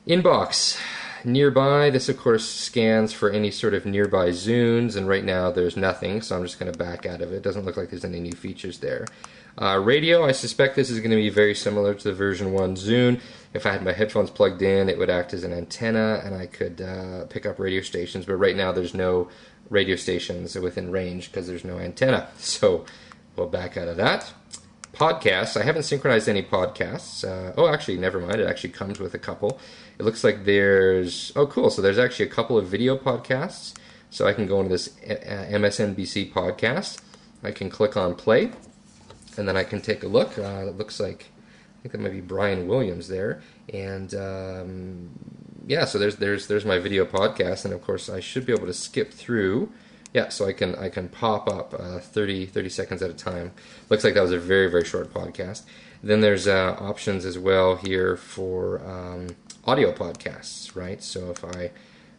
Inbox. Nearby, this of course scans for any sort of nearby Zunes, and right now there's nothing, so I'm just going to back out of it. Doesn't look like there's any new features there. Radio, I suspect this is going to be very similar to the version 1 Zune. If I had my headphones plugged in, it would act as an antenna, and I could pick up radio stations, but right now there's no radio stations within range because there's no antenna, so we'll back out of that. Podcasts, I haven't synchronized any podcasts. Oh, actually, never mind, it actually comes with a couple. It looks like there's, oh cool, so there's actually a couple of video podcasts. So I can go into this MSNBC podcast. I can click on play, and then I can take a look. It looks like, I think that might be Brian Williams there. And yeah, so there's my video podcast, and of course I should be able to skip through. Yeah, so I can pop up 30 seconds at a time. Looks like that was a very, very short podcast. Then there's options as well here for audio podcasts, right? So if I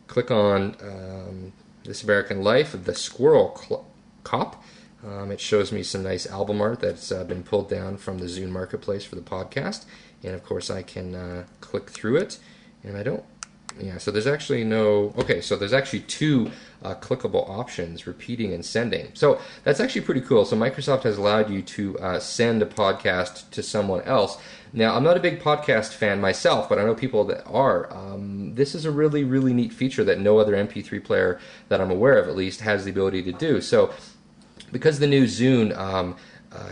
click on This American Life of the Squirrel Cop, it shows me some nice album art that's been pulled down from the Zune Marketplace for the podcast. And of course I can click through it, and I don't, yeah, so there's actually no, okay, so there's actually two clickable options, repeating and sending. So that's actually pretty cool. So Microsoft has allowed you to send a podcast to someone else. Now, I'm not a big podcast fan myself, but I know people that are. This is a really, really neat feature that no other MP3 player that I'm aware of, at least, has the ability to do. So because the new Zune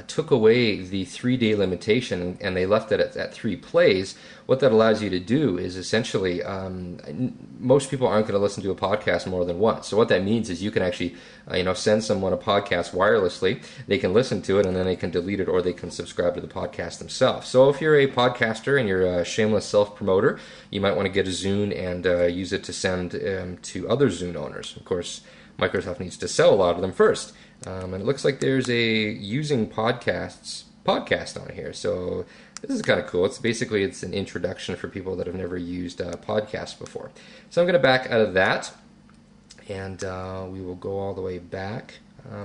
took away the 3-day limitation and they left it at 3 plays, what that allows you to do is essentially, most people aren't going to listen to a podcast more than once. So what that means is you can actually send someone a podcast wirelessly. They can listen to it and then they can delete it, or they can subscribe to the podcast themselves. So if you're a podcaster and you're a shameless self-promoter, you might want to get a Zune and use it to send to other Zune owners. Of course, Microsoft needs to sell a lot of them first. And it looks like there's a using podcasts podcast on here. So this is kind of cool. It's an introduction for people that have never used podcasts before. So I'm going to back out of that, and we will go all the way back.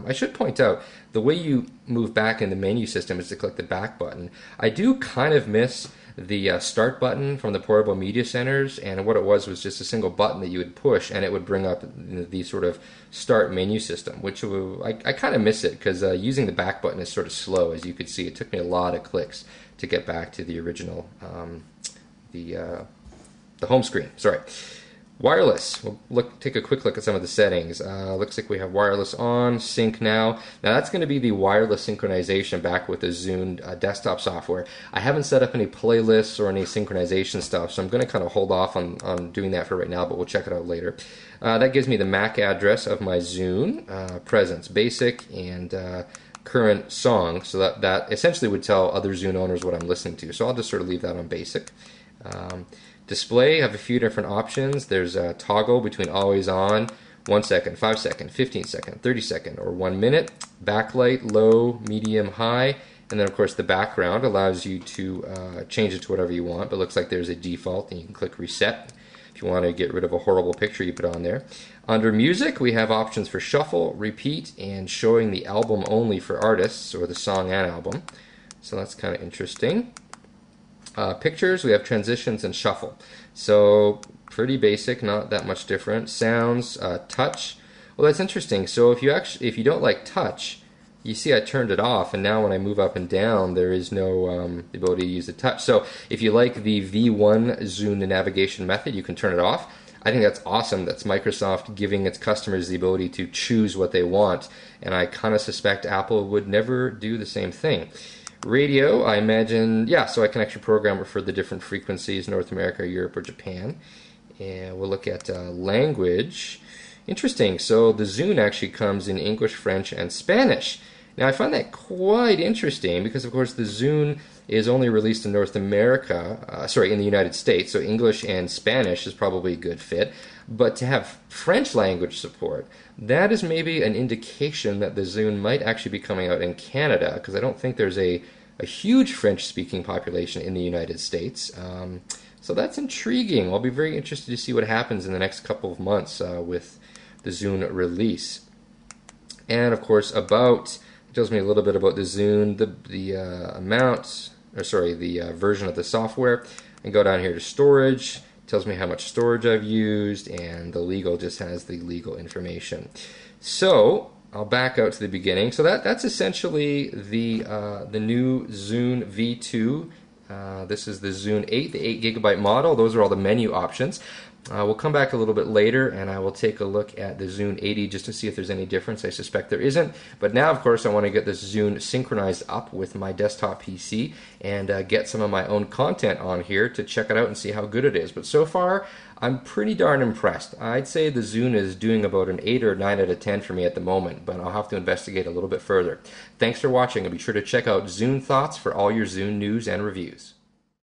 I should point out, the way you move back in the menu system is to click the back button. I do kind of miss the start button from the portable media centers, and what it was just a single button that you would push and it would bring up the sort of start menu system, which I kind of miss it because using the back button is sort of slow. As you could see, it took me a lot of clicks to get back to the original the home screen. Sorry. Wireless. We'll take a quick look at some of the settings. Looks like we have wireless on, sync now. Now that's going to be the wireless synchronization back with the Zune desktop software. I haven't set up any playlists or any synchronization stuff, so I'm going to kind of hold off on doing that for right now, but we'll check it out later. That gives me the MAC address of my Zune, presence, basic, and current song, so that essentially would tell other Zune owners what I'm listening to. So I'll just sort of leave that on basic. Display, have a few different options. There's a toggle between always on, 1 second, 5 second, 15 second, 30 second, or 1 minute. Backlight, low, medium, high. And then, of course, the background allows you to change it to whatever you want, but looks like there's a default, and you can click reset if you want to get rid of a horrible picture you put on there. Under music, we have options for shuffle, repeat, and showing the album only for artists, or the song and album. So that's kind of interesting. Pictures, we have transitions and shuffle. So pretty basic, not that much different. Sounds, touch. Well, that's interesting. So if you don't like touch, you see I turned it off, and now when I move up and down, there is no ability to use the touch. So if you like the V1 Zune navigation method, you can turn it off. I think that's awesome. That's Microsoft giving its customers the ability to choose what they want, and I kind of suspect Apple would never do the same thing. Radio, I imagine, yeah, so I can actually program it for the different frequencies, North America, Europe, or Japan. And we'll look at language. Interesting, so the Zune actually comes in English, French, and Spanish. Now, I find that quite interesting because, of course, the Zune is only released in North America, in the United States, so English and Spanish is probably a good fit. But to have French language support, that is maybe an indication that the Zune might actually be coming out in Canada, because I don't think there's a huge French-speaking population in the United States. So that's intriguing. I'll be very interested to see what happens in the next couple of months with the Zune release. And of course, it tells me a little bit about the Zune, the version of the software, and go down here to storage, tells me how much storage I've used, and the legal just has the legal information. So I'll back out to the beginning. So that's essentially the new Zune V2. This is the Zune 8, the 8 gigabyte model. Those are all the menu options. We'll come back a little bit later and I will take a look at the Zune 80 just to see if there's any difference. I suspect there isn't. But now, of course, I want to get this Zune synchronized up with my desktop PC and get some of my own content on here to check it out and see how good it is. But so far, I'm pretty darn impressed. I'd say the Zune is doing about an 8 or 9 out of 10 for me at the moment, but I'll have to investigate a little bit further. Thanks for watching, and be sure to check out Zune Thoughts for all your Zune news and reviews.